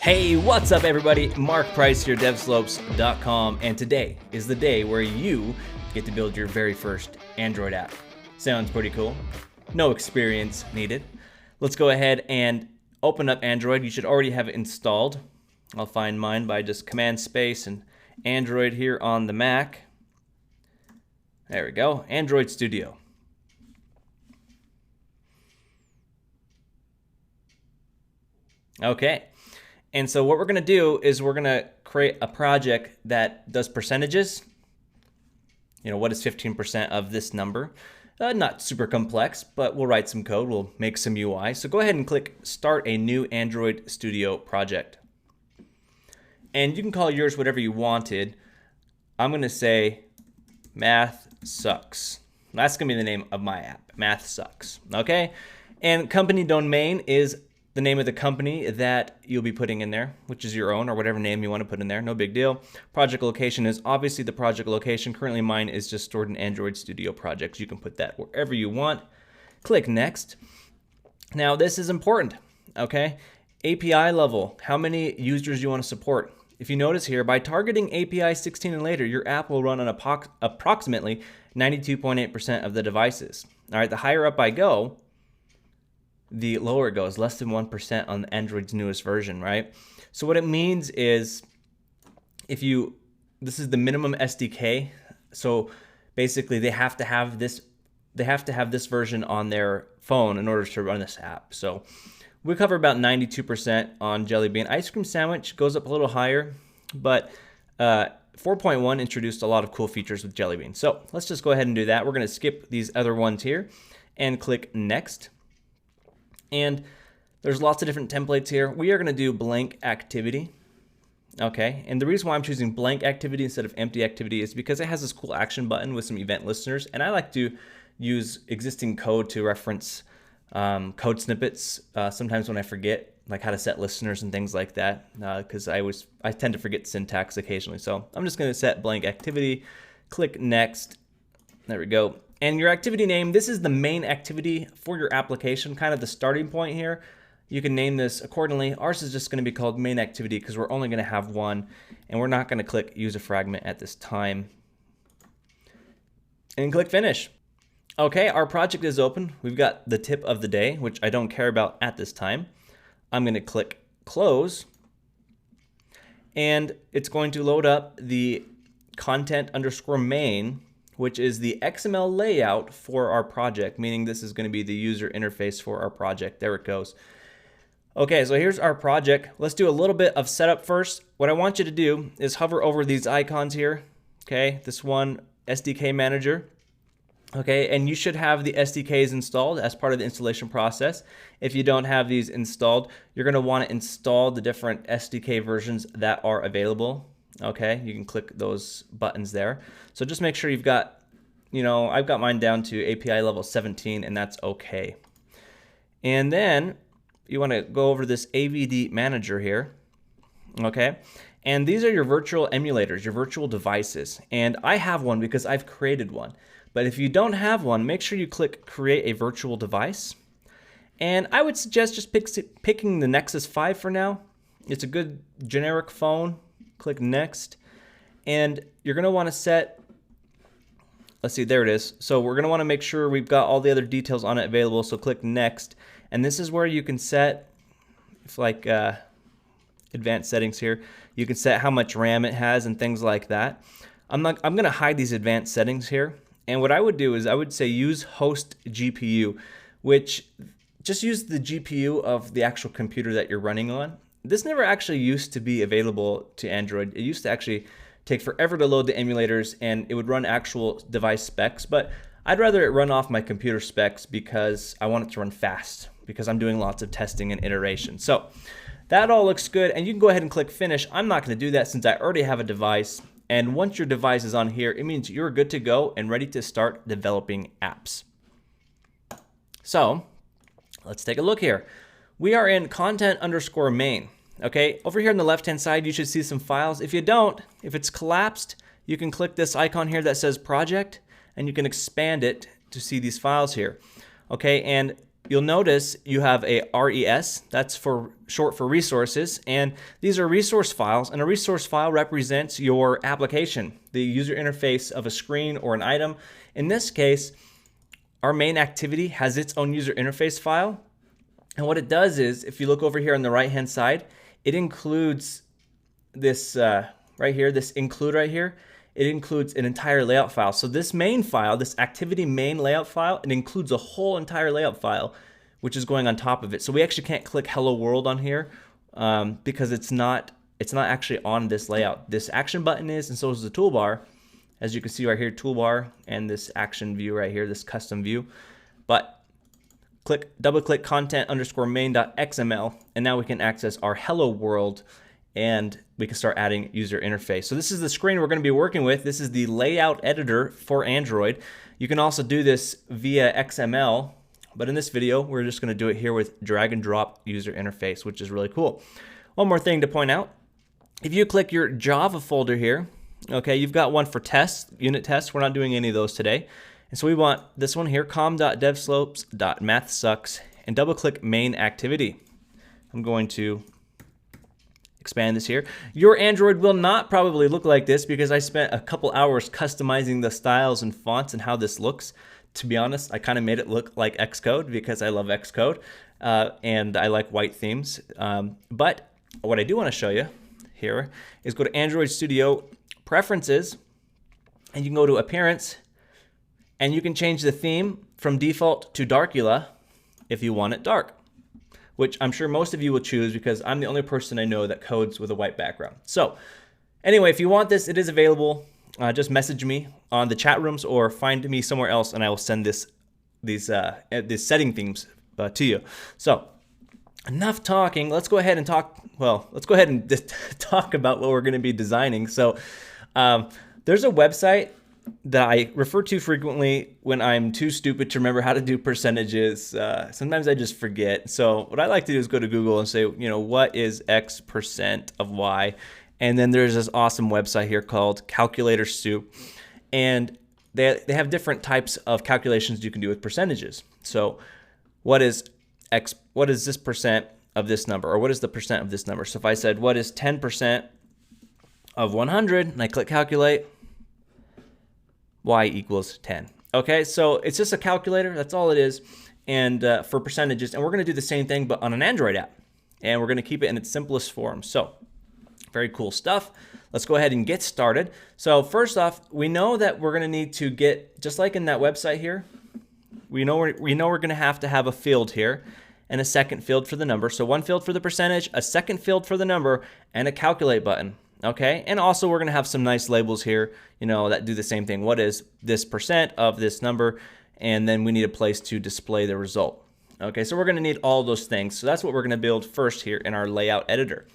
Hey, what's up everybody? Mark Price here, devslopes.com, and today is the day where you get to build your very first Android app. Sounds pretty cool. No experience needed. Let's go ahead and open up Android. You should already have it installed. I'll find mine by just Command Space and Android here on the Mac. There we go, Android Studio. Okay. And so what we're going to do is we're going to create a project that does percentages. You know, what is 15% of this number? Not super complex, but we'll write some code. We'll make some UI. So go ahead and click Start a New Android Studio Project. And you can call yours whatever you wanted. I'm going to say Math Sucks. That's going to be the name of my app, Math Sucks. Okay? And company domain is the name of the company that you'll be putting in there, which is your own or whatever name you want to put in there. No big deal. Project location is obviously the project location. Currently mine is just stored in Android Studio Projects. You can put that wherever you want. Click Next. Now this is important, okay? API level, how many users you want to support. If you notice here, by targeting API 16 and later, your app will run on approximately 92.8% of the devices. All right, the higher up I go, the lower it goes, less than 1% on Android's newest version, right? So what it means is this is the minimum SDK. So basically they have to have this version on their phone in order to run this app. So we cover about 92% on Jelly Bean. Ice Cream Sandwich goes up a little higher, but 4.1 introduced a lot of cool features with Jelly Bean. So let's just go ahead and do that. We're gonna skip these other ones here and click Next. And there's lots of different templates here. We are going to do blank activity. Okay, and the reason why I'm choosing blank activity instead of empty activity is because it has this cool action button with some event listeners, and I like to use existing code to reference code snippets sometimes when I forget, like how to set listeners and things like that, because I tend to forget syntax occasionally. So I'm just going to set blank activity, click Next. There we go. And your activity name, this is the main activity for your application, kind of the starting point here. You can name this accordingly. Ours is just going to be called main activity because we're only going to have one, and we're not going to click use a fragment at this time. And click finish. Okay, our project is open. We've got the tip of the day, which I don't care about at this time. I'm going to click close, and it's going to load up the content_main, which is the XML layout for our project, meaning this is going to be the user interface for our project. There it goes. Okay, so here's our project. Let's do a little bit of setup first. What I want you to do is hover over these icons here. Okay, this one, SDK Manager. Okay, and you should have the SDKs installed as part of the installation process. If you don't have these installed, you're going to want to install the different SDK versions that are available. Okay, you can click those buttons there. So just make sure you've got, I've got mine down to API level 17, and that's okay. And then you want to go over this AVD manager here. Okay, and these are your virtual emulators, your virtual devices. And I have one because I've created one. But if you don't have one, make sure you click create a virtual device. And I would suggest just picking the Nexus 5 for now. It's a good generic phone. Click Next, and you're going to want to set, let's see, there it is. So we're going to want to make sure we've got all the other details on it available, so click Next, and this is where you can set, advanced settings here, you can set how much RAM it has and things like that. I'm going to hide these advanced settings here, and what I would do is I would say use host GPU, which just use the GPU of the actual computer that you're running on. This never actually used to be available to Android. It used to actually take forever to load the emulators, and it would run actual device specs, but I'd rather it run off my computer specs because I want it to run fast because I'm doing lots of testing and iteration. So that all looks good, and you can go ahead and click finish. I'm not going to do that since I already have a device, and once your device is on here, it means you're good to go and ready to start developing apps. So let's take a look here. We are in content_main. Okay, over here on the left hand side, you should see some files. If you don't, if it's collapsed, you can click this icon here that says project, and you can expand it to see these files here. Okay, and you'll notice you have a RES, that's for short for resources, and these are resource files, and a resource file represents your application, the user interface of a screen or an item. In this case, our main activity has its own user interface file, and what it does is, if you look over here on the right hand side, it includes this right here, this include right here. It includes an entire layout file. So this main file, this activity main layout file, it includes a whole entire layout file, which is going on top of it. So we actually can't click Hello World on here because it's not actually on this layout. This action button is, and so is the toolbar. As you can see right here, toolbar and this action view right here, this custom view. But double click content underscore main.xml, and now we can access our Hello World, and we can start adding user interface. So this is the screen we're going to be working with. This is the layout editor for Android. You can also do this via XML, but in this video, we're just going to do it here with drag and drop user interface, which is really cool. One more thing to point out. If you click your Java folder here, okay, you've got one for tests, unit tests. We're not doing any of those today. And so we want this one here, com.devslopes.mathsucks, and double click main activity. I'm going to expand this here. Your Android will not probably look like this because I spent a couple hours customizing the styles and fonts and how this looks. To be honest, I kind of made it look like Xcode because I love Xcode and I like white themes. But what I do want to show you here is go to Android Studio Preferences, and you can go to Appearance, and you can change the theme from default to Darkula if you want it dark, which I'm sure most of you will choose because I'm the only person I know that codes with a white background. So anyway, if you want this, it is available. Just message me on the chat rooms or find me somewhere else, and I will send these setting themes to you. So enough talking. Let's go ahead and talk. Well, let's go ahead and talk about what we're going to be designing. So there's a website that I refer to frequently when I'm too stupid to remember how to do percentages. Sometimes I just forget. So what I like to do is go to Google and say, you know, what is X% of Y? And then there's this awesome website here called Calculator Soup. And they have different types of calculations you can do with percentages. So what is this percent of this number? Or what is the percent of this number? So if I said, what is 10% of 100? And I click calculate, Y equals 10. Okay, so it's just a calculator. That's all it is. And for percentages, and we're going to do the same thing, but on an Android app. And we're going to keep it in its simplest form. So very cool stuff. Let's go ahead and get started. So first off, we know that we're going to need to get, just like in that website here, we know we're going to have a field here and a second field for the number. So one field for the percentage, a second field for the number, and a calculate button. Okay, and also we're going to have some nice labels here, you know, that do the same thing. What is this percent of this number? And then we need a place to display the result. Okay, so we're going to need all those things. So that's what we're going to build first here in our layout editor.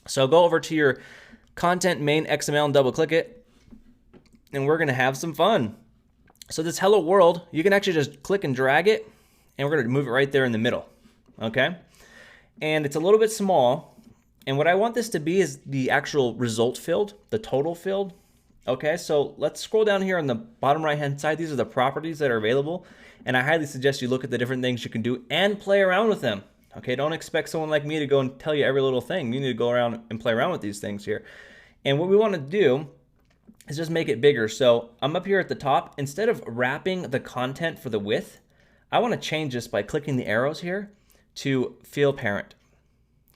So go over to your content main XML and double click it, and we're going to have some fun. So this hello world, you can actually just click and drag it, and we're going to move it right there in the middle. Okay, and it's a little bit small. And what I want this to be is the actual result field, the total field. Okay, so let's scroll down here on the bottom right-hand side. These are the properties that are available. And I highly suggest you look at the different things you can do and play around with them. Okay, don't expect someone like me to go and tell you every little thing. You need to go around and play around with these things here. And what we want to do is just make it bigger. So I'm up here at the top. Instead of wrapping the content for the width, I want to change this by clicking the arrows here to fill parent.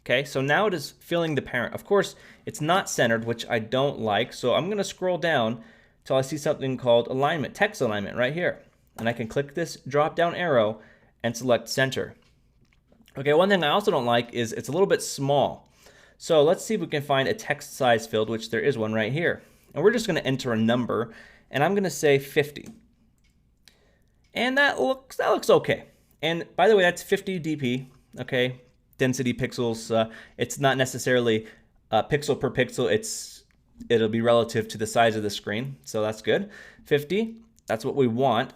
Okay, so now it is filling the parent. Of course, it's not centered, which I don't like. So I'm going to scroll down till I see something called alignment, text alignment right here. And I can click this drop down arrow and select center. Okay, one thing I also don't like is it's a little bit small. So let's see if we can find a text size field, which there is one right here. And we're just going to enter a number, and I'm going to say 50. And that looks okay. And by the way, that's 50 dp, okay? Density pixels. It's not necessarily pixel per pixel. It'll be relative to the size of the screen, so that's good. 50, that's what we want.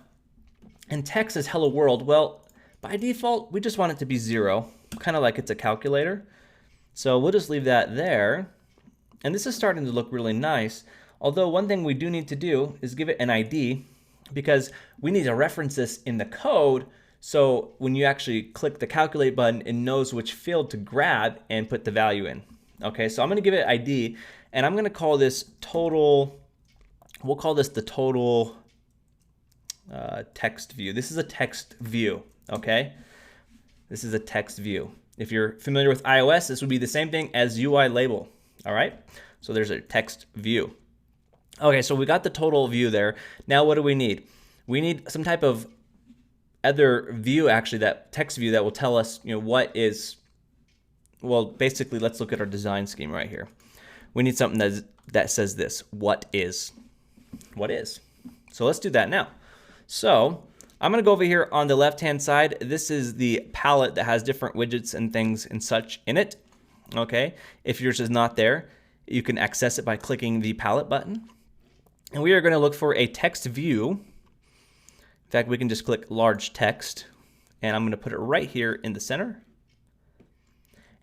And text is hello world. Well, by default, we just want it to be 0, kind of like it's a calculator. So we'll just leave that there. And this is starting to look really nice. Although one thing we do need to do is give it an ID, because we need to reference this in the code So when you actually click the calculate button, it knows which field to grab and put the value in. Okay, so I'm going to give it ID, and I'm going to call this total, we'll call this the total text view. This is a text view, okay? This is a text view. If you're familiar with iOS, this would be the same thing as UI label, all right? So there's a text view. Okay, so we got the total view there. Now what do we need? We need some type of other view, actually, that text view that will tell us, what is, well, basically, let's look at our design scheme right here. We need something that says this, what is. So let's do that now. So I'm going to go over here on the left-hand side. This is the palette that has different widgets and things and such in it. Okay, if yours is not there, you can access it by clicking the palette button. And we are going to look for a text view. In fact, we can just click large text, and I'm going to put it right here in the center.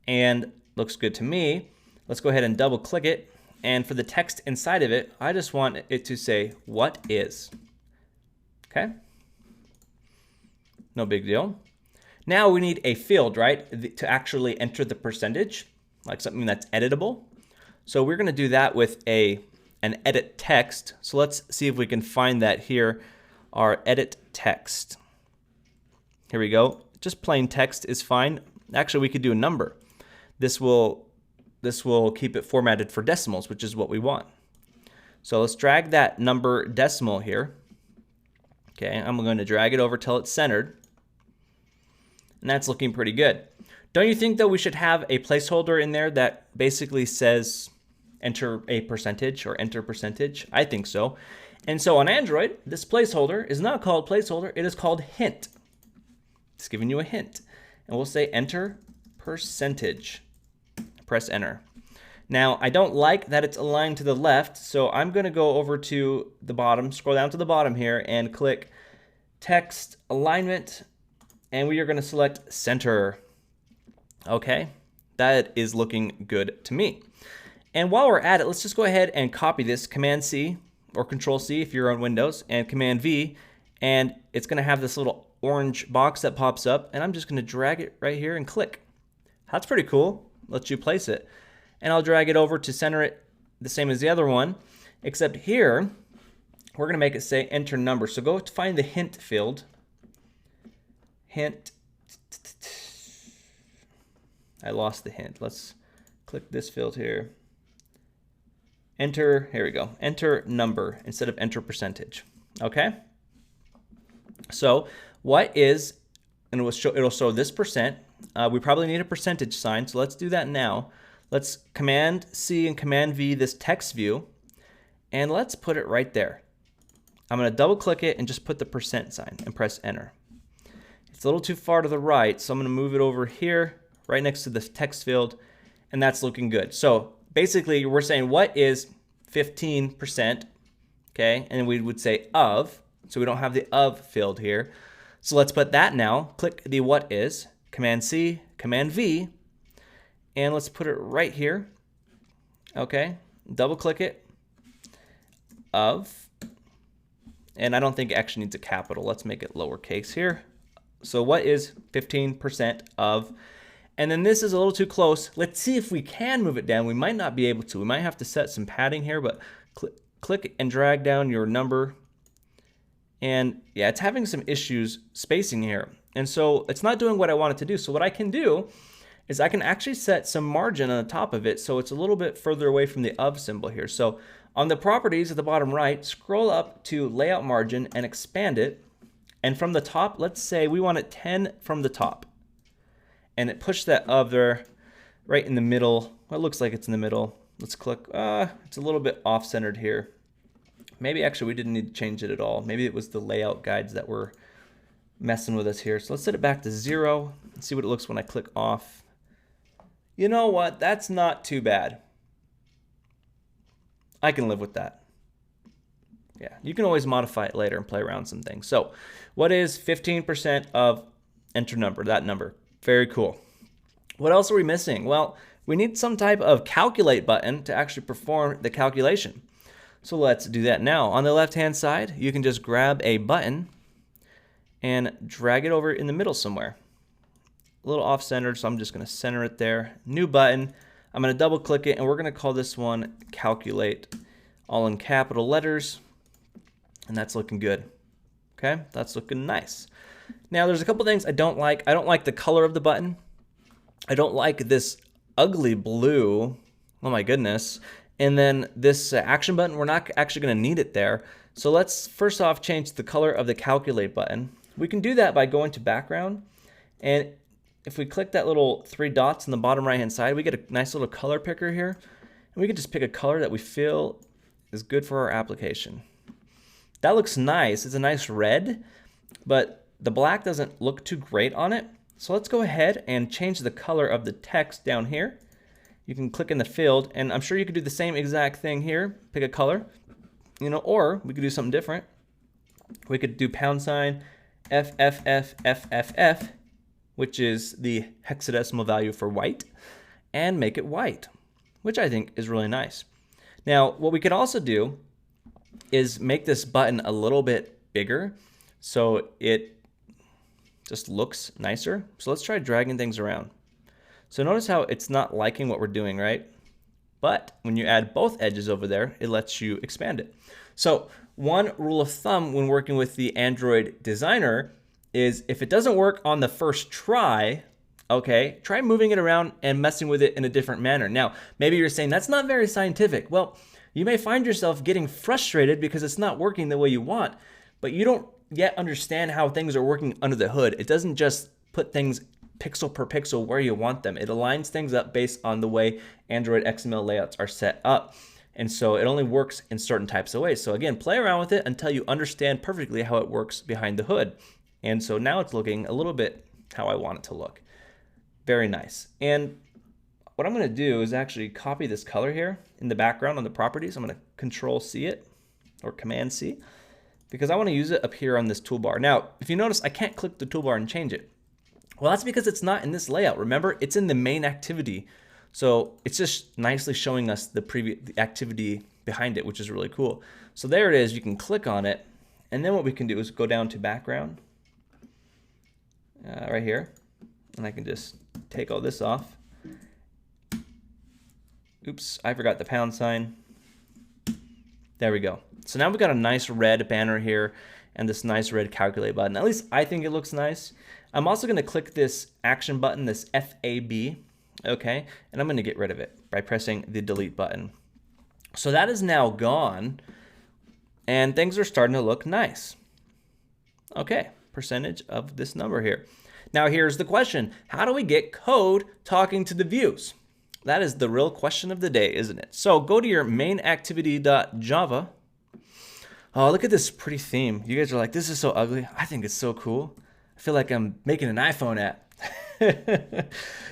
And looks good to me. Let's go ahead and double click it. And for the text inside of it, I just want it to say, what is? Okay. No big deal. Now we need a field, right, to actually enter the percentage, like something that's editable. So we're going to do that with an edit text. So let's see if we can find that here, our edit text. Here we go. Just plain text is fine. Actually, we could do a number. This will keep it formatted for decimals, which is what we want. So let's drag that number decimal here. Okay, I'm going to drag it over till it's centered. And that's looking pretty good. Don't you think, though, we should have a placeholder in there that basically says enter a percentage or enter percentage? I think so. And so on Android, this placeholder is not called placeholder, it is called hint. It's giving you a hint. And we'll say enter percentage. Press enter. Now, I don't like that it's aligned to the left, so I'm going to go over to the bottom, scroll down to the bottom here, and click text alignment, and we are going to select center. Okay, that is looking good to me. And while we're at it, let's just go ahead and copy this, Command-C or Control-C if you're on Windows, and Command-V, and it's going to have this little orange box that pops up, and I'm just going to drag it right here and click. That's pretty cool. Lets you place it. And I'll drag it over to center it the same as the other one, except here, we're going to make it say enter number. So go to find the hint field. Hint. I lost the hint. Let's click this field here. Enter, here we go. Enter number instead of enter percentage. Okay? So what is, and it'll show this percent. We probably need a percentage sign, so let's do that now. Let's Command-C and Command-V this text view, and let's put it right there. I'm going to double click it and just put the percent sign and press enter. It's a little too far to the right, so I'm going to move it over here, right next to the text field, and that's looking good. So basically, we're saying what is 15%, okay? And we would say of, so we don't have the of field here. So let's put that now. Click the what is, Command-C, Command-V, and let's put it right here. Okay, double click it. Of, and I don't think it actually needs a capital. Let's make it lowercase here. So what is 15% of? And then this is a little too close. Let's see if we can move it down. We might not be able to. We might have to set some padding here, but click and drag down your number. And yeah, it's having some issues spacing here. And so it's not doing what I want it to do. So what I can do is I can actually set some margin on the top of it so it's a little bit further away from the of symbol here. So on the properties at the bottom right, scroll up to layout margin and expand it. And from the top, let's say we want it 10 from the top. And it pushed that of there right in the middle. Well, it looks like it's in the middle. Let's click, it's a little bit off-centered here. Maybe actually we didn't need to change it at all. Maybe it was the layout guides that were messing with us here. So let's set it back to 0 and see what it looks when I click off. You know what? That's not too bad. I can live with that. Yeah, you can always modify it later and play around some things. So what is 15% of enter number, that number? Very cool. What else are we missing? Well, we need some type of calculate button to actually perform the calculation. So let's do that now. On the left-hand side, you can just grab a button and drag it over in the middle somewhere. A little off-centered, so I'm just going to center it there. New button. I'm going to double click it, and we're going to call this one calculate, all in capital letters, and that's looking good. Okay, that's looking nice. Now there's a couple things I don't like. I don't like the color of the button. I don't like this ugly blue. Oh my goodness. And then this action button, we're not actually going to need it there. So let's first off change the color of the calculate button. We can do that by going to background, and if we click that little 3 dots in the bottom right hand side, we get a nice little color picker here, and we can just pick a color that we feel is good for our application. That looks nice. It's a nice red, but the black doesn't look too great on it. So let's go ahead and change the color of the text down here. You can click in the field, and I'm sure you could do the same exact thing here. Pick a color, or we could do something different. We could do #FFFFFF, which is the hexadecimal value for white, and make it white, which I think is really nice. Now, what we could also do is make this button a little bit bigger so it just looks nicer. So let's try dragging things around. So notice how it's not liking what we're doing, right? But when you add both edges over there, it lets you expand it. So one rule of thumb when working with the Android designer is if it doesn't work on the first try, okay, try moving it around and messing with it in a different manner. Now, maybe you're saying that's not very scientific. Well, you may find yourself getting frustrated because it's not working the way you want, but you don't yet understand how things are working under the hood. It doesn't just put things pixel per pixel where you want them. It aligns things up based on the way Android XML layouts are set up. And so it only works in certain types of ways. So again, play around with it until you understand perfectly how it works behind the hood. And so now it's looking a little bit how I want it to look. Very nice. And what I'm going to do is actually copy this color here in the background on the properties. I'm going to Control-C it, or Command-C, because I want to use it up here on this toolbar. Now, if you notice, I can't click the toolbar and change it. Well, that's because it's not in this layout. Remember, it's in the main activity. So it's just nicely showing us the activity behind it, which is really cool. So there it is. You can click on it. And then what we can do is go down to background right here. And I can just take all this off. Oops, I forgot the #. There we go. So now we've got a nice red banner here and this nice red calculate button. At least I think it looks nice. I'm also going to click this action button, this FAB, okay? And I'm going to get rid of it by pressing the delete button. So that is now gone, and things are starting to look nice. Okay, percentage of this number here. Now here's the question. How do we get code talking to the views? That is the real question of the day, isn't it? So go to your main activity.java. Oh, look at this pretty theme. You guys are like, this is so ugly. I think it's so cool. I feel like I'm making an iPhone app.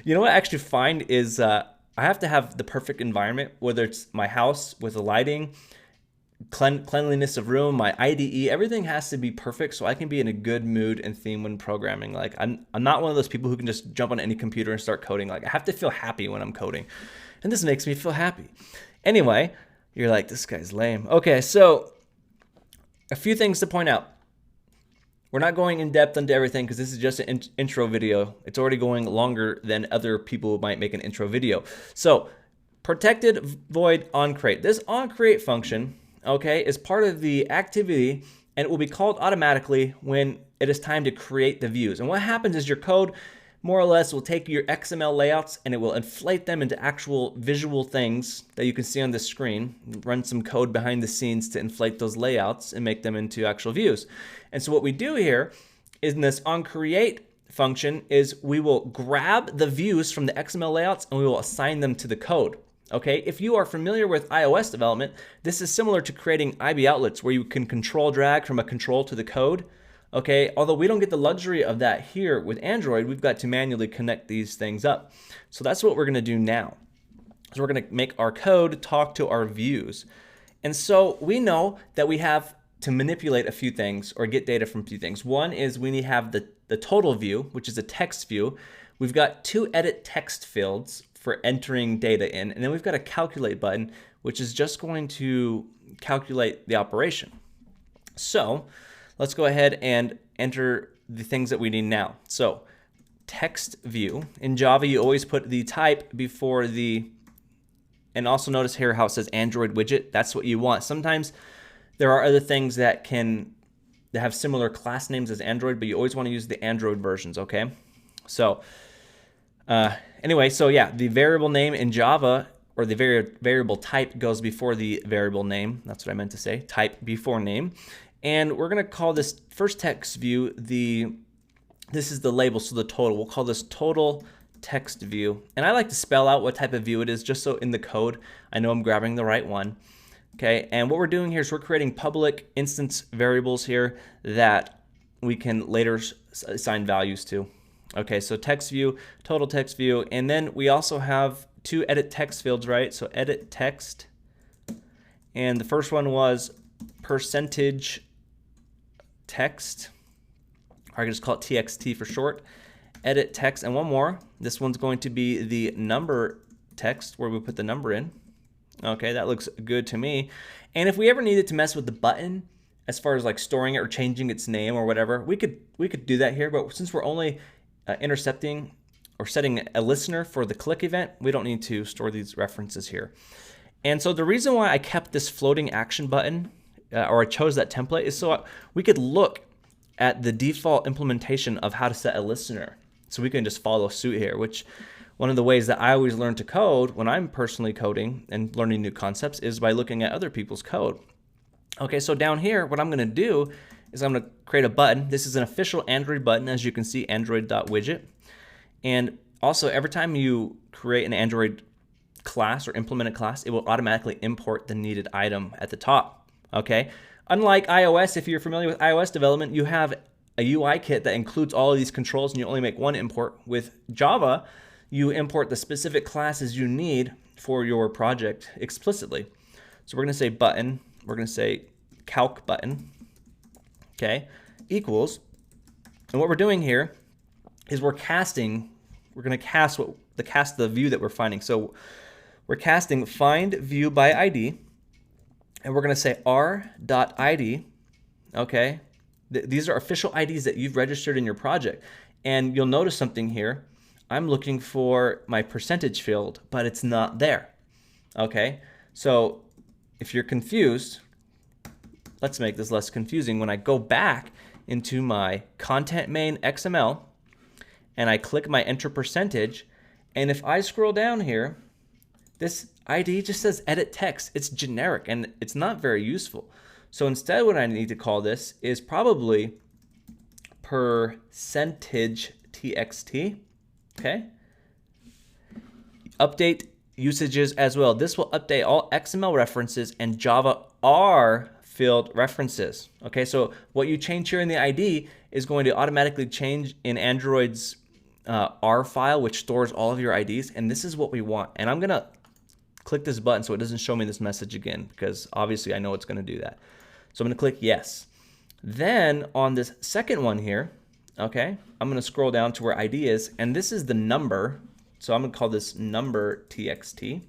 You know what I actually find is I have to have the perfect environment, whether it's my house with the lighting, cleanliness of room, my IDE, everything has to be perfect so I can be in a good mood and theme when programming. Like I'm not one of those people who can just jump on any computer and start coding. Like I have to feel happy when I'm coding, and this makes me feel happy. Anyway, you're like, this guy's lame. Okay, so a few things to point out. We're not going in depth into everything because this is just an intro video. It's already going longer than other people might make an intro video. So protected void onCreate. This onCreate function, okay, is part of the activity, and it will be called automatically when it is time to create the views. And what happens is your code more or less will take your XML layouts and it will inflate them into actual visual things that you can see on the screen, run some code behind the scenes to inflate those layouts and make them into actual views. And so what we do here is in this onCreate function is we will grab the views from the XML layouts and we will assign them to the code. Okay, if you are familiar with iOS development, this is similar to creating IB outlets where you can control drag from a control to the code. Okay, although we don't get the luxury of that here with Android, we've got to manually connect these things up. So that's what we're going to do now. So we're going to make our code talk to our views. And so we know that we have to manipulate a few things or get data from a few things. One is we need to have the total view, which is a text view. We've got 2 edit text fields for entering data in, and then we've got a calculate button, which is just going to calculate the operation. So let's go ahead and enter the things that we need now. So text view. In Java, you always put the type before the, and also notice here how it says Android widget. That's what you want. Sometimes there are other things that have similar class names as Android, but you always want to use the Android versions, okay? So anyway, so yeah, the variable name in Java, or the variable type, goes before the variable name. That's what I meant to say, type before name. And we're going to call this first text view this is the label, so the total. We'll call this total text view. And I like to spell out what type of view it is, just so in the code I know I'm grabbing the right one. Okay, and what we're doing here is we're creating public instance variables here that we can later assign values to. Okay, so text view, total text view, and then we also have two edit text fields, right? So edit text, and the first one was percentage text, or I can just call it TXT for short. Edit text, and one more. This one's going to be the number text, where we put the number in. Okay, that looks good to me. And if we ever needed to mess with the button, as far as like storing it or changing its name or whatever, we could do that here. But since we're only intercepting or setting a listener for the click event, we don't need to store these references here. And so the reason why I kept this floating action button, or I chose that template, is so we could look at the default implementation of how to set a listener. So we can just follow suit here, which one of the ways that I always learn to code when I'm personally coding and learning new concepts is by looking at other people's code. Okay, so down here, what I'm gonna do is I'm gonna create a button. This is an official Android button, as you can see, Android.widget. And also, every time you create an Android class or implement a class, it will automatically import the needed item at the top, okay? Unlike iOS, if you're familiar with iOS development, you have a UI kit that includes all of these controls and you only make one import. With Java, you import the specific classes you need for your project explicitly. So we're gonna say button, we're gonna say calc button, okay, equals, and what we're doing here is we're cast the view that we're finding. So we're casting find view by ID, and we're going to say r.id, okay? These are official IDs that you've registered in your project. And you'll notice something here. I'm looking for my percentage field, but it's not there, okay? So if you're confused, let's make this less confusing. When I go back into my content main XML and I click my enter percentage, and if I scroll down here, this ID just says edit text. It's generic and it's not very useful. So instead, what I need to call this is probably percentage txt, okay? Update usages as well. This will update all XML references and Java R field references. Okay, so what you change here in the ID is going to automatically change in Android's R file, which stores all of your IDs, and this is what we want. And I'm gonna click this button so it doesn't show me this message again, because obviously I know it's gonna do that. So I'm gonna click yes. Then on this second one here, okay, I'm gonna scroll down to where ID is, and this is the number. So I'm gonna call this number txt,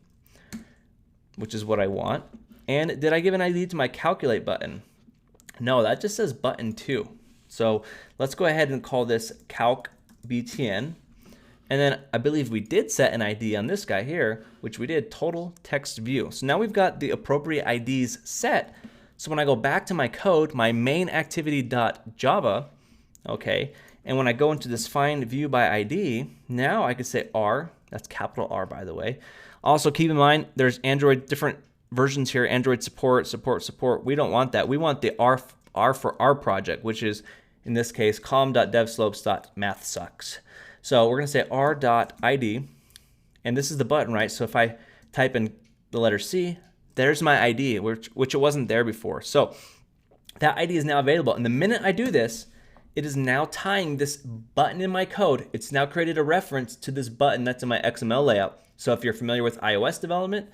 which is what I want. And did I give an ID to my calculate button? No, that just says button 2. So let's go ahead and call this calc btn. And then I believe we did set an ID on this guy here, which we did, total text view. So now we've got the appropriate IDs set. So when I go back to my code, my main activity.java, okay, and when I go into this find view by ID, now I could say R, that's capital R by the way. Also keep in mind, there's Android different versions here, Android support. We don't want that. We want the R for our project, which is in this case, com.devslopes.mathsucks. So we're gonna say r.id, and this is the button, right? So if I type in the letter C, there's my ID, which it wasn't there before. So that ID is now available. And the minute I do this, it is now tying this button in my code. It's now created a reference to this button that's in my XML layout. So if you're familiar with iOS development,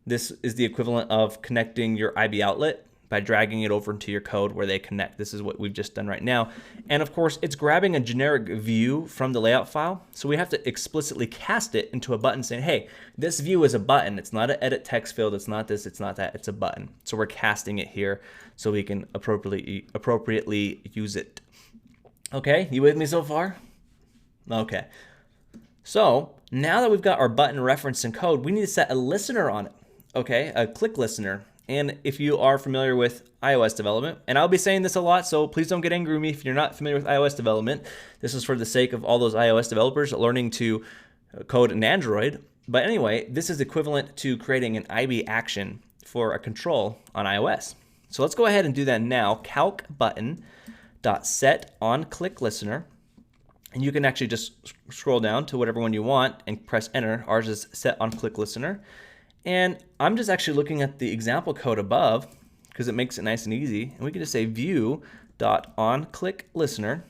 this is the equivalent of connecting your IB outlet by dragging it over into your code where they connect. This is what we've just done right now. And of course, it's grabbing a generic view from the layout file. So we have to explicitly cast it into a button saying, hey, this view is a button. It's not an edit text field. It's not this, it's not that, it's a button. So we're casting it here so we can appropriately use it. Okay, you with me so far? Okay. So now that we've got our button reference and code, we need to set a listener on it, okay? A click listener. And if you are familiar with iOS development, and I'll be saying this a lot, so please don't get angry with me if you're not familiar with iOS development. This is for the sake of all those iOS developers learning to code in Android. But anyway, this is equivalent to creating an IB action for a control on iOS. So let's go ahead and do that now. Calc button dot set on click listener. And you can actually just scroll down to whatever one you want and press enter. Ours is set on click listener. And I'm just actually looking at the example code above because it makes it nice and easy. And we can just say view dot on click listener.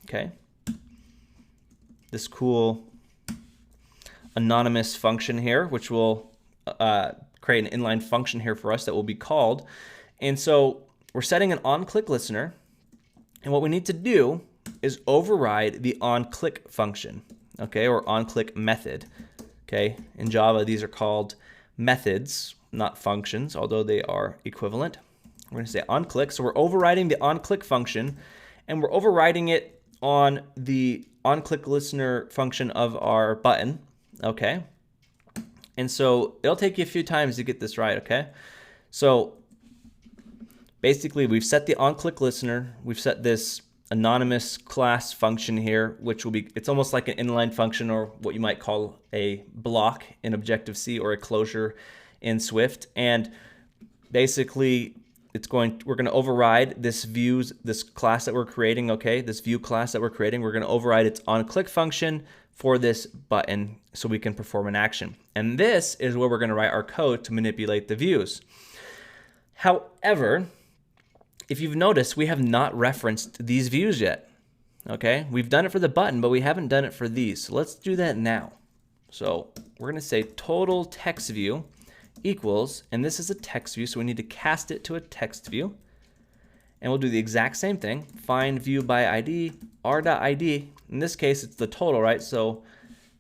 Okay. This cool anonymous function here, which will create an inline function here for us that will be called. And so we're setting an on click listener. And what we need to do is override the onClick function, okay, or onClick method, okay. In Java, these are called methods, not functions, although they are equivalent. We're going to say onClick, so we're overriding the onClick function, and we're overriding it on the onClick listener function of our button, okay. And so it'll take you a few times to get this right, okay. So basically, we've set the onClick listener, we've set this anonymous class function here, which will be, it's almost like an inline function or what you might call a block in Objective-C or a closure in Swift. And basically we're going to override this class that we're creating, okay? This view class that we're creating, we're going to override its onClick function for this button so we can perform an action. And this is where we're going to write our code to manipulate the views. However, if you've noticed, we have not referenced these views yet, okay? We've done it for the button, but we haven't done it for these. So let's do that now. So we're gonna say total text view equals, and this is a text view, so we need to cast it to a text view. And we'll do the exact same thing. Find view by ID, r.id. In this case, it's the total, right? So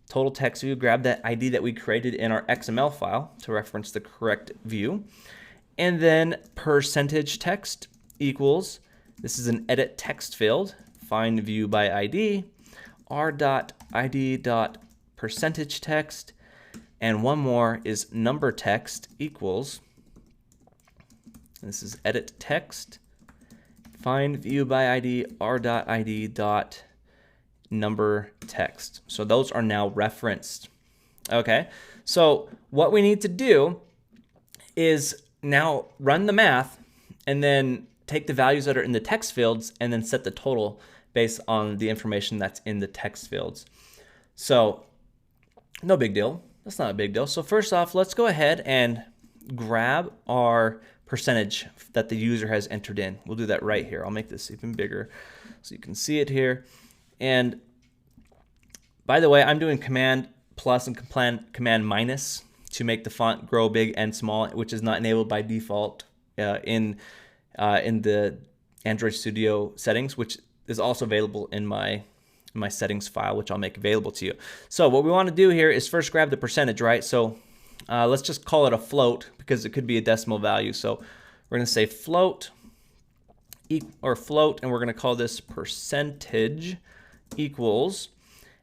total text view, grab that ID that we created in our XML file to reference the correct view. And then percentage text equals, this is an edit text field, find view by ID, r.id.percentage text, and one more is number text equals, this is edit text, find view by ID, r.id.number text. So those are now referenced. Okay, so what we need to do is now run the math and then take the values that are in the text fields and then set the total based on the information that's in the text fields. So no big deal. That's not a big deal. So first off, let's go ahead and grab our percentage that the user has entered in. We'll do that right here. I'll make this even bigger so you can see it here. And by the way, I'm doing Command plus and Command minus to make the font grow big and small, which is not enabled by default in the Android Studio settings, which is also available in my settings file, which I'll make available to you. So what we want to do here is first grab the percentage, right? So let's just call it a float because it could be a decimal value. So we're going to say float, and we're going to call this percentage equals.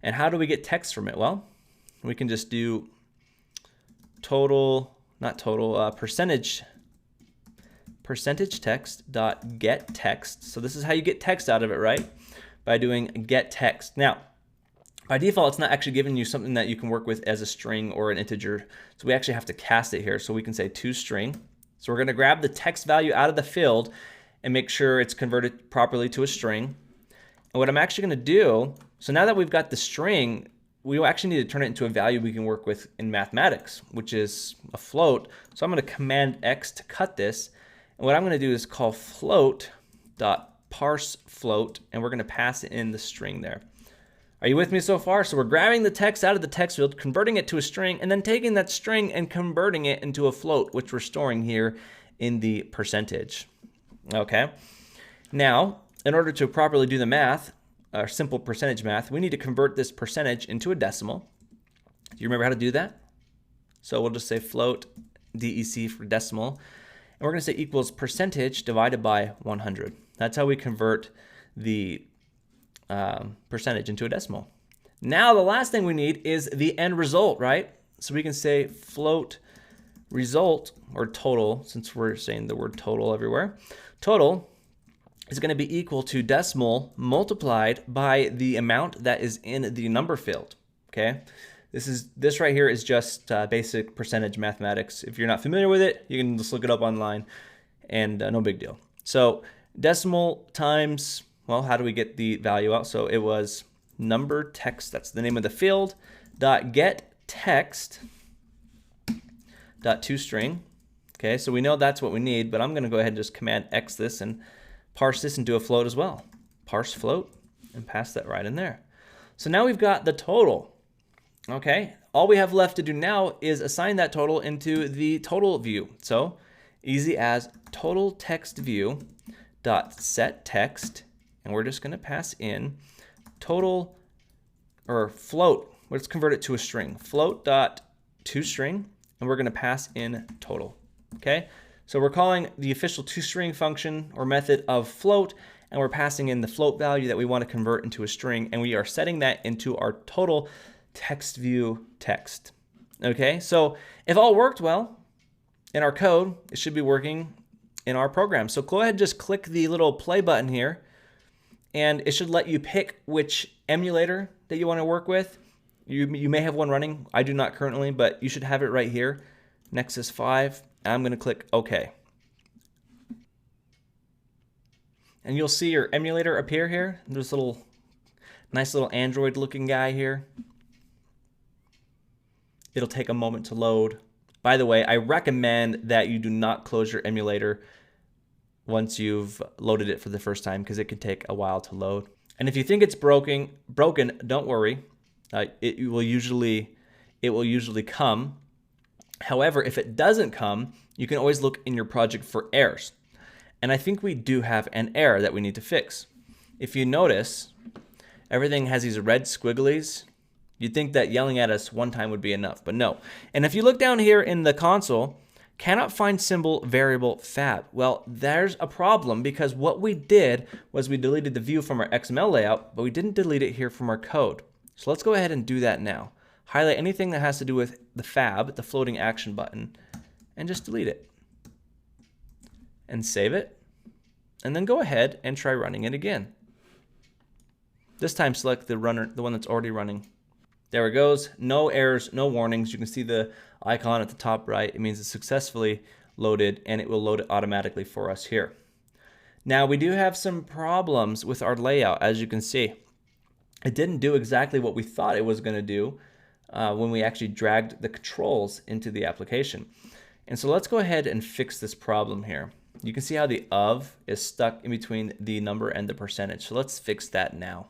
And how do we get text from it? Well, we can just do percentage text dot get text. So this is how you get text out of it, right? By doing get text. Now, by default, it's not actually giving you something that you can work with as a string or an integer. So we actually have to cast it here. So we can say toString. So we're going to grab the text value out of the field and make sure it's converted properly to a string. And what I'm actually going to do, so now that we've got the string, we actually need to turn it into a value we can work with in mathematics, which is a float. So I'm going to Command X to cut this. And what I'm going to do is call float.parse float, and we're going to pass in the string there. Are you with me so far? So we're grabbing the text out of the text field, converting it to a string, and then taking that string and converting it into a float, which we're storing here in the percentage. Okay. Now, in order to properly do the math, our simple percentage math, we need to convert this percentage into a decimal. Do you remember how to do that? So we'll just say float DEC for decimal. And we're going to say equals percentage divided by 100. That's how we convert the percentage into a decimal. Now the last thing we need is the end result, right? So we can say float result, or total, since we're saying the word total everywhere. Total is going to be equal to decimal multiplied by the amount that is in the number field. Okay, this right here is just basic percentage mathematics. If you're not familiar with it, you can just look it up online, and no big deal. So decimal times, well, how do we get the value out? So it was number text, that's the name of the field, dot get text dot toString. Okay, so we know that's what we need, but I'm going to go ahead and just Command X this and parse this into a float as well. Parse float and pass that right in there. So now we've got the total. Okay, all we have left to do now is assign that total into the total view. So easy as total text view dot set text, and we're just going to pass in total, or float. Let's convert it to a string. Float dot toString, and we're going to pass in total. Okay, so we're calling the official toString function or method of float, and we're passing in the float value that we want to convert into a string, and we are setting that into our total text view text. Okay, so if all worked well in our code, it should be working in our program. So go ahead and just click the little play button here, and it should let you pick which emulator that you want to work with. You may have one running. I do not currently, but you should have it right here, Nexus 5. I'm going to click OK. And you'll see your emulator appear here. There's a nice little Android looking guy here. It'll take a moment to load. By the way, I recommend that you do not close your emulator once you've loaded it for the first time, because it can take a while to load. And if you think it's broken, don't worry. It will usually come. However, if it doesn't come, you can always look in your project for errors. And I think we do have an error that we need to fix. If you notice, everything has these red squigglies. You'd think that yelling at us one time would be enough, but no. And if you look down here in the console, cannot find symbol variable fab. Well, there's a problem, because what we did was we deleted the view from our XML layout, but we didn't delete it here from our code. So let's go ahead and do that now. Highlight anything that has to do with the fab, the floating action button, and just delete it. And save it. And then go ahead and try running it again. This time select the one that's already running. There it goes. No errors, no warnings. You can see the icon at the top right. It means it's successfully loaded, and it will load it automatically for us here. Now we do have some problems with our layout, as you can see. It didn't do exactly what we thought it was going to do when we actually dragged the controls into the application. And so let's go ahead and fix this problem here. You can see how the of is stuck in between the number and the percentage. So let's fix that now.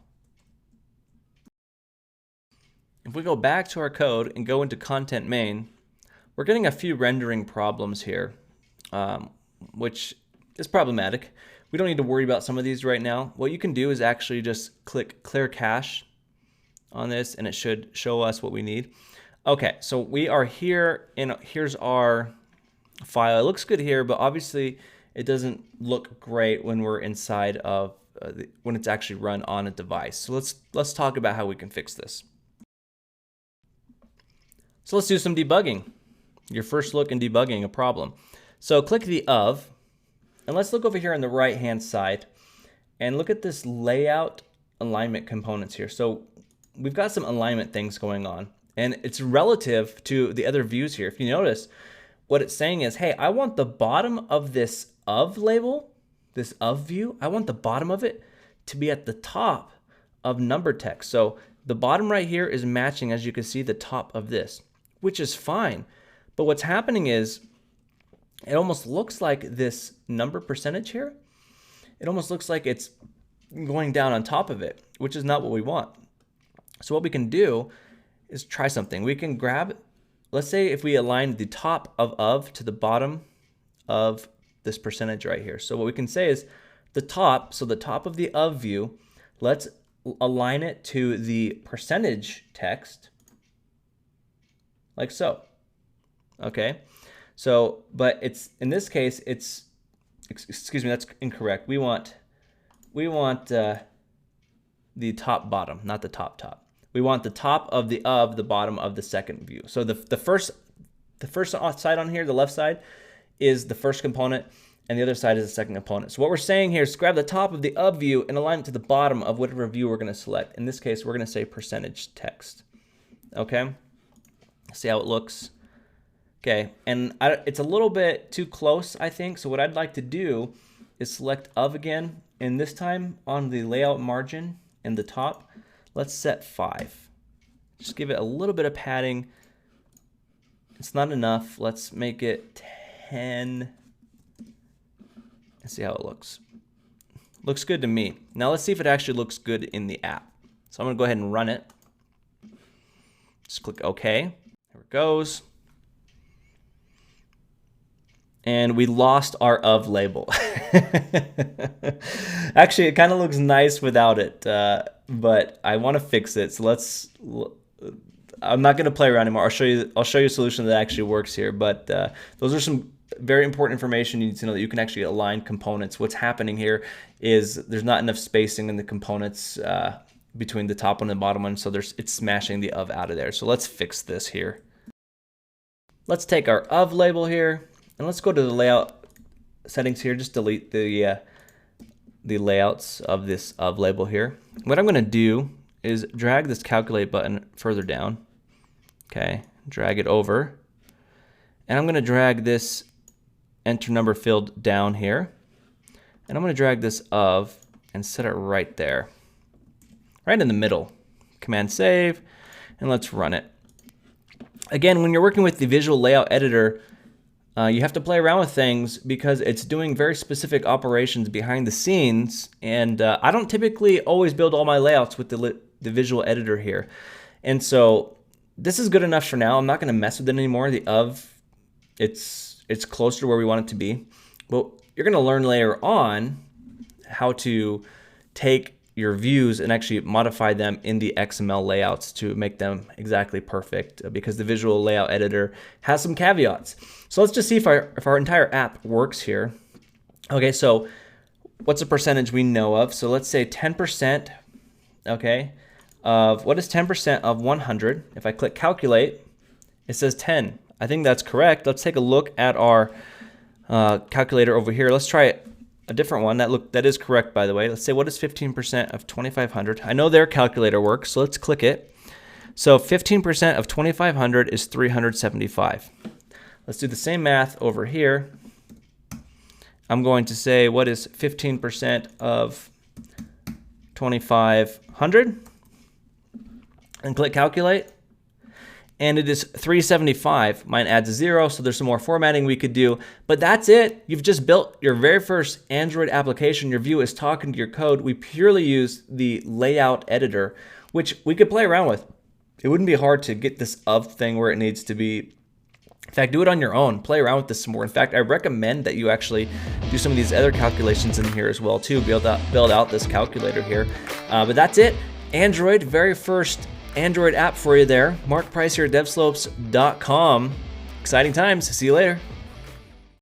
If we go back to our code and go into content main, we're getting a few rendering problems here, which is problematic. We don't need to worry about some of these right now. What you can do is actually just click clear cache on this, and it should show us what we need. Okay, so we are here, and here's our file. It looks good here, but obviously it doesn't look great when we're inside of when it's actually run on a device. So let's talk about how we can fix this. So let's do some debugging. Your first look in debugging a problem. So click the of, and let's look over here on the right hand side and look at this layout alignment components here. So we've got some alignment things going on, and it's relative to the other views here. If you notice, what it's saying is, hey, I want the bottom of this of label, this of view, I want the bottom of it to be at the top of number text. So the bottom right here is matching, as you can see, the top of this, which is fine. But what's happening is it almost looks like this number percentage here. It almost looks like it's going down on top of it, which is not what we want. So what we can do is try something. We can grab, let's say if we align the top of to the bottom of this percentage right here. So what we can say is the top, so the top of the of view, let's align it to the percentage text like so. Okay, so, but it's, in this case, it's, excuse me, that's incorrect. We want the top bottom, not the top top. We want the top of the bottom of the second view. So the first side on here, the left side, is the first component, and the other side is the second component. So what we're saying here is grab the top of the of view and align it to the bottom of whatever view we're going to select. In this case, we're going to say percentage text. Okay, see how it looks. Okay, and it's a little bit too close, I think. So what I'd like to do is select of again, and this time on the layout margin in the top, let's set 5. Just give it a little bit of padding. It's not enough. Let's make it 10. And see how it looks. Looks good to me. Now let's see if it actually looks good in the app. So I'm gonna go ahead and run it. Just click OK. There it goes. And we lost our of label. Actually, it kind of looks nice without it, but I want to fix it. So I'm not going to play around anymore. I'll show you a solution that actually works here. But those are some very important information you need to know, that you can actually align components. What's happening here is there's not enough spacing in the components between the top one and the bottom one, so it's smashing the of out of there. So let's fix this here. Let's take our of label here. And let's go to the layout settings here. Just delete the layouts of this of label here. What I'm going to do is drag this calculate button further down. Okay, drag it over. And I'm going to drag this enter number field down here. And I'm going to drag this of and set it right there. Right in the middle. Command save, and let's run it. Again, when you're working with the visual layout editor, you have to play around with things because it's doing very specific operations behind the scenes, and I don't typically always build all my layouts with the visual editor here. And so this is good enough for now. I'm not going to mess with it anymore. The of, it's closer to where we want it to be. But you're going to learn later on how to take your views and actually modify them in the XML layouts to make them exactly perfect, because the visual layout editor has some caveats. So let's just see if our entire app works here. Okay, so what's a percentage we know of? So let's say 10%, okay, of what is 10% of 100? If I click calculate, it says 10. I think that's correct. Let's take a look at our calculator over here. Let's try a different one. That is correct, by the way. Let's say what is 15% of 2,500? I know their calculator works, so let's click it. So 15% of 2,500 is 375. Let's do the same math over here. I'm going to say what is 15% of 2,500 and click calculate. And it is 375. Mine adds a 0, so there's some more formatting we could do. But that's it. You've just built your very first Android application. Your view is talking to your code. We purely use the layout editor, which we could play around with. It wouldn't be hard to get this of thing where it needs to be. In fact, do it on your own. Play around with this some more. In fact, I recommend that you actually do some of these other calculations in here as well too. Build out this calculator here. But that's it. Android, very first Android app for you there. Mark Price here at devslopes.com. Exciting times. See you later.